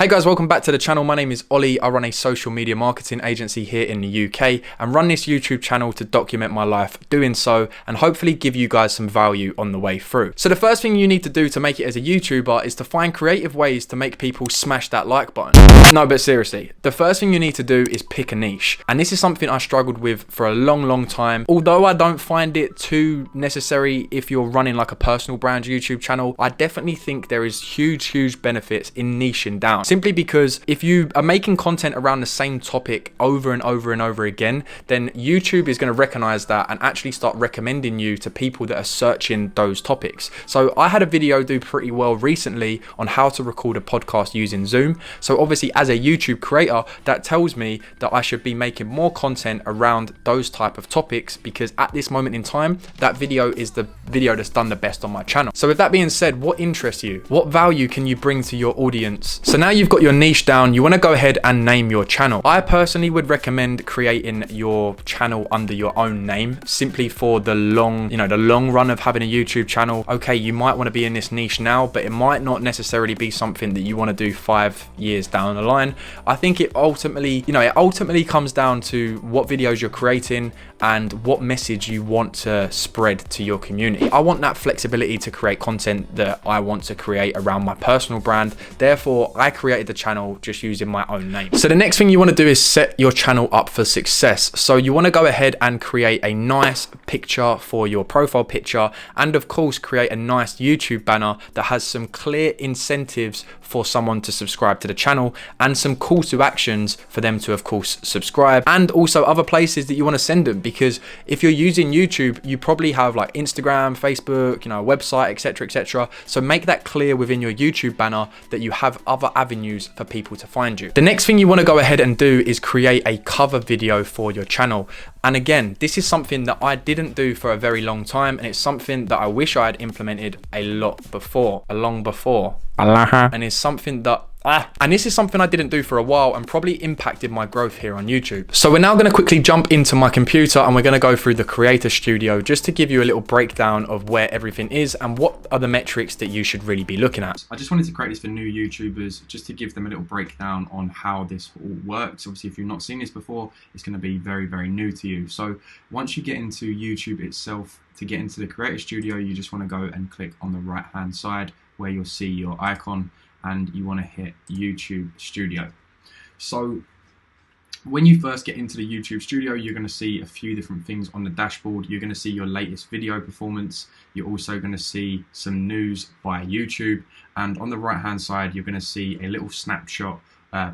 Hey guys, welcome back to the channel. My name is Olley. I run a social media marketing agency here in the UK and run this YouTube channel to document my life doing so and hopefully give you guys some value on the way through. So the first thing you need to do to make it as a YouTuber is to find creative ways to make people smash that like button. No, but seriously, the first thing you need to do is pick a niche. And this is something I struggled with for a long time. Although I don't find it too necessary if you're running like a personal brand YouTube channel, I definitely think there is huge benefits in niching down. Simply because if you are making content around the same topic over and over again, then YouTube is going to recognize that and actually start recommending you to people that are searching those topics. So I had a video do pretty well recently on how to record a podcast using Zoom. So obviously as a YouTube creator, that tells me that I should be making more content around those type of topics because at this moment in time, that video is the video that's done the best on my channel. So with that being said, what interests you? What value can you bring to your audience? So now you've got your niche down, you want to go ahead and name your channel. I personally would recommend creating your channel under your own name simply for the long run of having a YouTube channel. Okay, you might want to be in this niche now, but it might not necessarily be something that you want to do 5 years down the line. I think it ultimately comes down to what videos you're creating and what message you want to spread to your community. I want that flexibility to create content that I want to create around my personal brand. Therefore, I created the channel just using my own name. So the next thing you want to do is set your channel up for success. So you want to go ahead and create a nice picture for your profile picture and of course create a nice YouTube banner that has some clear incentives for someone to subscribe to the channel and some call to actions for them to of course subscribe, and also other places that you want to send them, because if you're using YouTube you probably have like Instagram, Facebook, a website, etc. So make that clear within your YouTube banner that you have other avenues for people to find you. The next thing you want to go ahead and do is create a cover video for your channel. And again, this is something that I didn't do for a very long time, and it's something that I wish I had implemented long before. And it's something that this is something I didn't do for a while and probably impacted my growth here on YouTube. So we're now going to quickly jump into my computer and we're going to go through the Creator Studio just to give you a little breakdown of where everything is and what are the metrics that you should really be looking at. I just wanted to create this for new YouTubers just to give them a little breakdown on how this all works. Obviously, if you've not seen this before, it's going to be very new to you. So once you get into YouTube itself, to get into the Creator Studio, you just want to go and click on the right hand side where you'll see your icon, and you want to hit YouTube Studio. So when you first get into the YouTube Studio, you're going to see a few different things on the dashboard. You're going to see your latest video performance. You're also going to see some news by YouTube. And on the right hand side, you're going to see a little snapshot,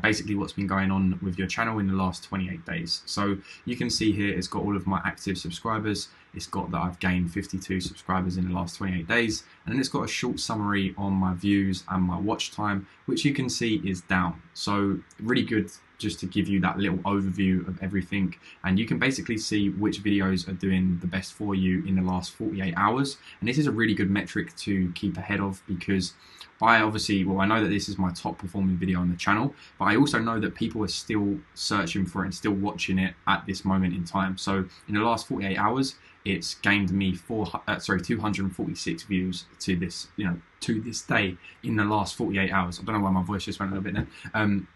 basically what's been going on with your channel in the last 28 days. So you can see here it's got all of my active subscribers. It's got that I've gained 52 subscribers in the last 28 days. And then it's got a short summary on my views and my watch time, which you can see is down. So really good just to give you that little overview of everything. And you can basically see which videos are doing the best for you in the last 48 hours. And this is a really good metric to keep ahead of, because I know that this is my top performing video on the channel, but I also know that people are still searching for it and still watching it at this moment in time. So in the last 48 hours, it's gained me 246 views to this, to this day in the last 48 hours. I don't know why my voice just went a little bit then.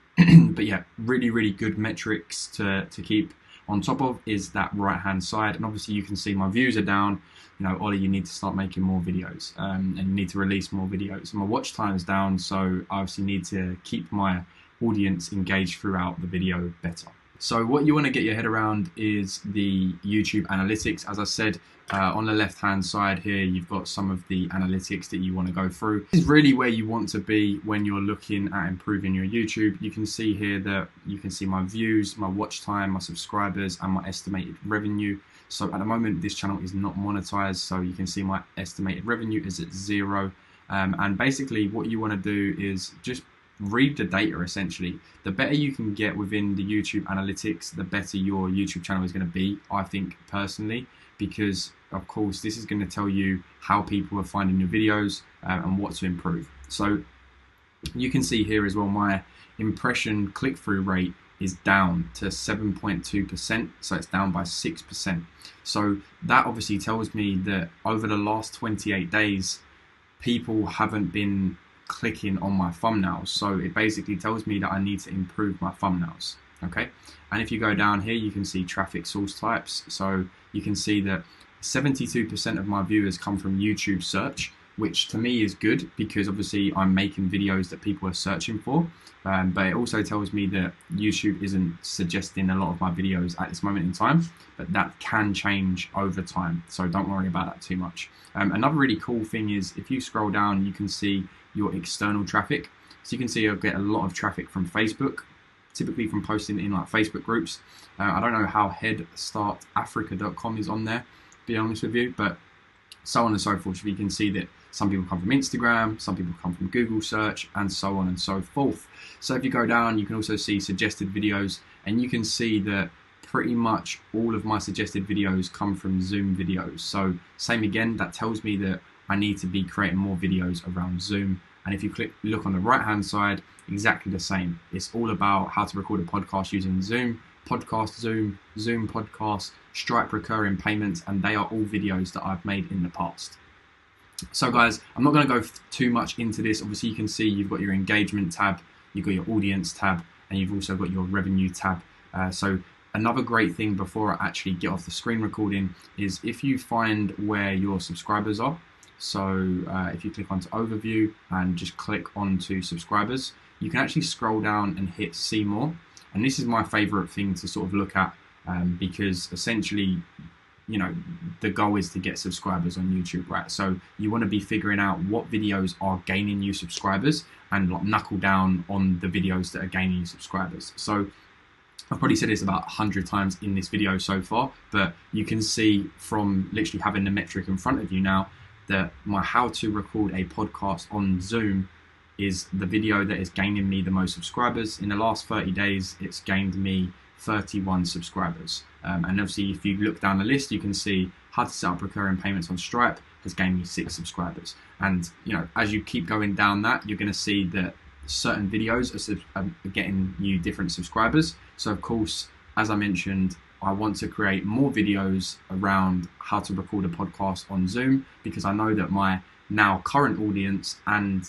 But yeah, really good metrics to keep on top of is that right hand side. And obviously you can see my views are down. Olley, you need to start making more videos and you need to release more videos. My watch time is down, so I obviously need to keep my audience engaged throughout the video better. So what you want to get your head around is the YouTube analytics. As I said, on the left hand side here, you've got some of the analytics that you want to go through. This is really where you want to be when you're looking at improving your YouTube. You can see here that you can see my views, my watch time, my subscribers, and my estimated revenue. So at the moment, this channel is not monetized. So you can see my estimated revenue is at 0. And basically what you want to do is just read the data essentially. The better you can get within the YouTube analytics, the better your YouTube channel is going to be, I think personally, because of course this is going to tell you how people are finding your videos and what to improve. So you can see here as well, my impression click-through rate is down to 7.2%, so it's down by 6%. So that obviously tells me that over the last 28 days, people haven't been clicking on my thumbnails. So it basically tells me that I need to improve my thumbnails. Okay, and if you go down here, you can see traffic source types. So you can see that 72% of my viewers come from YouTube search, which to me is good because obviously I'm making videos that people are searching for. But it also tells me that YouTube isn't suggesting a lot of my videos at this moment in time, but that can change over time. So don't worry about that too much. Another really cool thing is if you scroll down, you can see your external traffic. So you can see I get a lot of traffic from Facebook, typically from posting in like Facebook groups. I don't know how headstartafrica.com is on there, to be honest with you, but so on and so forth. You can see that some people come from Instagram, some people come from Google search, and so on and so forth. So if you go down, you can also see suggested videos, and you can see that pretty much all of my suggested videos come from Zoom videos. So same again, that tells me that I need to be creating more videos around Zoom. And if you look on the right hand side, exactly the same. It's all about how to record a podcast using Zoom, podcast Zoom, Zoom podcast, Stripe recurring payments, and they are all videos that I've made in the past. So guys, I'm not going to go too much into this. Obviously you can see you've got your engagement tab, you've got your audience tab, and you've also got your revenue tab. So another great thing before I actually get off the screen recording is if you find where your subscribers are. So if you click onto overview and just click onto subscribers, you can actually scroll down and hit see more. And this is my favorite thing to sort of look at because essentially, you know, the goal is to get subscribers on YouTube, right? So you want to be figuring out what videos are gaining you subscribers and like knuckle down on the videos that are gaining you subscribers. So I've probably said this about 100 times in this video so far, but you can see from literally having the metric in front of you now that my how to record a podcast on Zoom is the video that is gaining me the most subscribers. In the last 30 days, it's gained me 31 subscribers. And obviously, if you look down the list, you can see how to set up recurring payments on Stripe has gained me 6 subscribers. And you know, as you keep going down that, you're going to see that certain videos are getting you different subscribers. So of course, as I mentioned, I want to create more videos around how to record a podcast on Zoom because I know that my now current audience and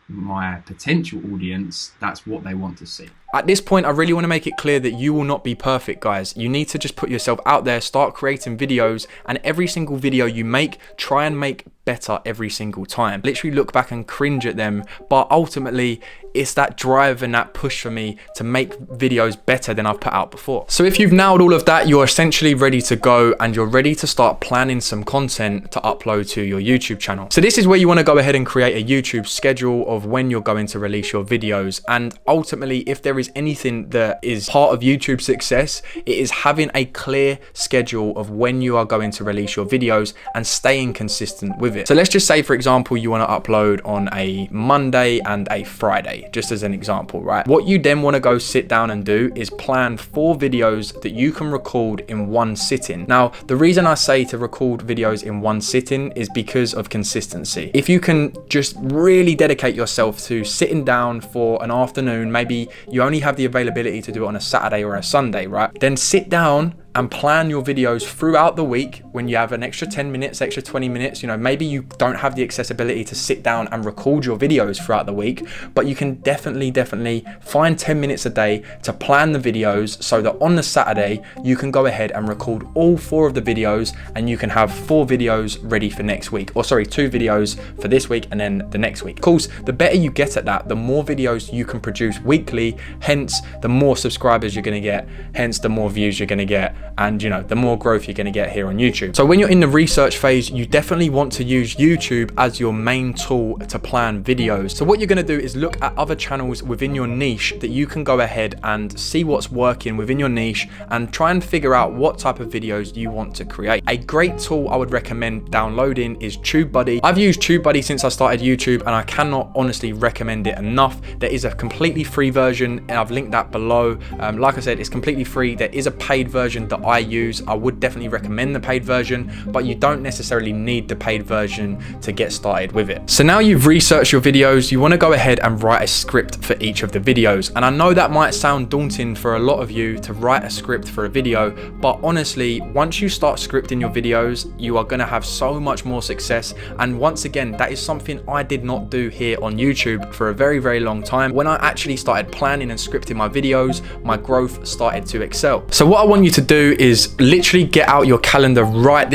my potential audience, that's what they want to see. At this point, I really want to make it clear that you will not be perfect, guys. You need to just put yourself out there, start creating videos, and every single video you make, try and make better every single time. Literally look back and cringe at them, but ultimately it's that drive and that push for me to make videos better than I've put out before. So if you've nailed all of that, you're essentially ready to go and you're ready to start planning some content to upload to your YouTube channel. So this is where you want to go ahead and create a YouTube schedule of when you're going to release your videos. And ultimately, if there is anything that is part of YouTube success, it is having a clear schedule of when you are going to release your videos and staying consistent with it. So let's just say, for example, you want to upload on a Monday and a Friday, just as an example, right? What you then want to go sit down and do is plan 4 videos that you can record in one sitting. Now, the reason I say to record videos in one sitting is because of consistency. If you can just really dedicate yourself to sitting down for an afternoon, maybe you only have the availability to do it on a Saturday or a Sunday, right? Then sit down and plan your videos throughout the week when you have an extra 10 minutes, extra 20 minutes. You know, maybe you don't have the accessibility to sit down and record your videos throughout the week, but you can definitely find 10 minutes a day to plan the videos so that on the Saturday, you can go ahead and record all 4 of the videos and you can have 4 videos ready for next week. Or sorry, 2 videos for this week and then the next week. Of course, the better you get at that, the more videos you can produce weekly, hence the more subscribers you're gonna get, hence the more views you're gonna get, and you know, the more growth you're going to get here on YouTube. So when you're in the research phase, you definitely want to use YouTube as your main tool to plan videos. So what you're going to do is look at other channels within your niche that you can go ahead and see what's working within your niche and try and figure out what type of videos you want to create. A great tool I would recommend downloading is TubeBuddy. I've used TubeBuddy since I started YouTube and I cannot honestly recommend it enough. There is a completely free version and I've linked that below. Like I said, it's completely free. There is a paid version that I use. I would definitely recommend the paid version, but you don't necessarily need the paid version to get started with it. So now you've researched your videos, you want to go ahead and write a script for each of the videos. And I know that might sound daunting for a lot of you to write a script for a video, but honestly, once you start scripting your videos, you are going to have so much more success. And once again, that is something I did not do here on YouTube for a very, very long time. When I actually started planning and scripting my videos, my growth started to excel. So what I want you to do is literally get out your calendar right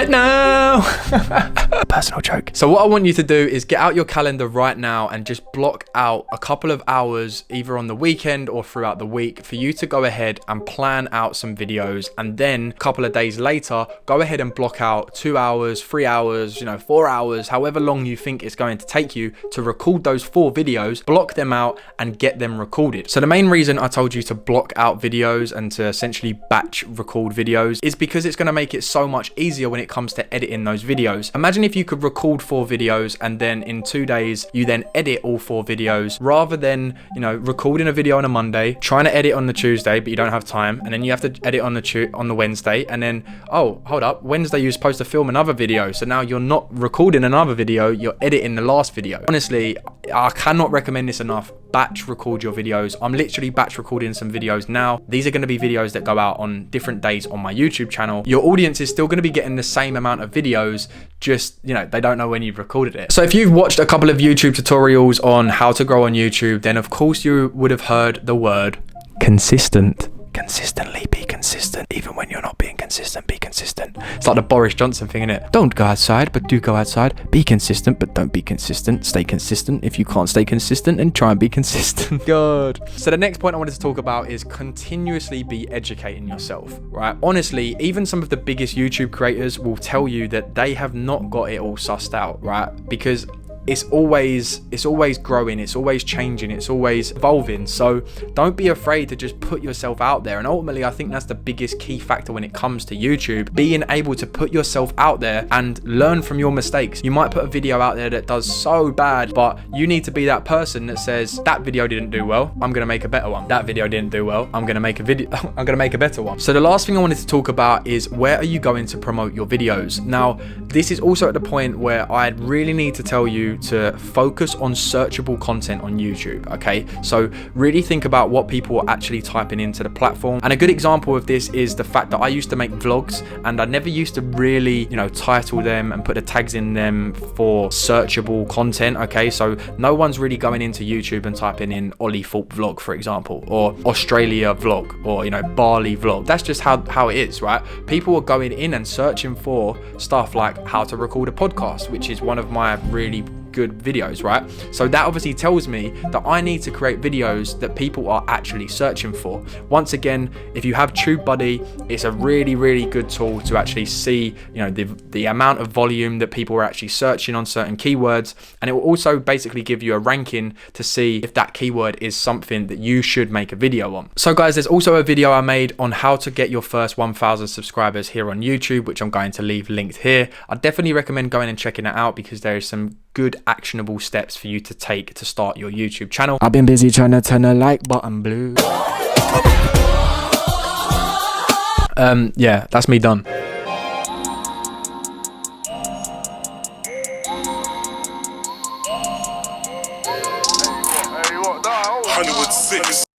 now. Personal joke. So what I want you to do is get out your calendar right now and just block out a couple of hours either on the weekend or throughout the week for you to go ahead and plan out some videos. And then a couple of days later, go ahead and block out 2 hours, 3 hours, 4 hours, however long you think it's going to take you to record those 4 videos, block them out and get them recorded. So the main reason I told you to block out videos and to essentially batch record videos is because it's going to make it so much easier when it comes to editing those videos. Imagine if you could record 4 videos and then in 2 days you then edit all 4 videos, rather than recording a video on a Monday, trying to edit on the Tuesday but you don't have time, and then you have to edit on the Wednesday, and then oh hold up, Wednesday you're supposed to film another video, so now you're not recording another video, you're editing the last video. Honestly, I cannot recommend this enough. Batch record your videos. I'm literally batch recording some videos now. These are going to be videos that go out on different days on my YouTube channel. Your audience is still going to be getting the same amount of videos, just they don't know when you've recorded it. So if you've watched a couple of YouTube tutorials on how to grow on YouTube, then of course you would have heard the word consistent. Consistently be consistent. Even when you're not being consistent, be consistent. It's like the Boris Johnson thing, isn't it? Don't go outside, but do go outside. Be consistent, but don't be consistent. Stay consistent. If you can't stay consistent, then try and be consistent. God. So the next point I wanted to talk about is continuously be educating yourself, right? Honestly, even some of the biggest YouTube creators will tell you that they have not got it all sussed out, right? Because it's always growing, it's always changing, it's always evolving. So don't be afraid to just put yourself out there. And ultimately, I think that's the biggest key factor when it comes to YouTube, being able to put yourself out there and learn from your mistakes. You might put a video out there that does so bad, but you need to be that person that says, that video didn't do well, I'm gonna make a better one. That video didn't do well, I'm gonna make a better one. So the last thing I wanted to talk about is, where are you going to promote your videos? Now, this is also at the point where I really need to tell you to focus on searchable content on YouTube, okay? So really think about what people are actually typing into the platform. And a good example of this is the fact that I used to make vlogs and I never used to really, title them and put the tags in them for searchable content, okay? So no one's really going into YouTube and typing in Olley Thorpe vlog, for example, or Australia vlog, or, Bali vlog. That's just how it is, right? People are going in and searching for stuff like how to record a podcast, which is one of my really good videos, right? So that obviously tells me that I need to create videos that people are actually searching for. Once again, if you have TubeBuddy, it's a really, really good tool to actually see, the amount of volume that people are actually searching on certain keywords, and it will also basically give you a ranking to see if that keyword is something that you should make a video on. So guys, there's also a video I made on how to get your first 1,000 subscribers here on YouTube, which I'm going to leave linked here. I definitely recommend going and checking it out because there is some good actionable steps for you to take to start your YouTube channel. I've been busy trying to turn the like button blue. Yeah, that's me done.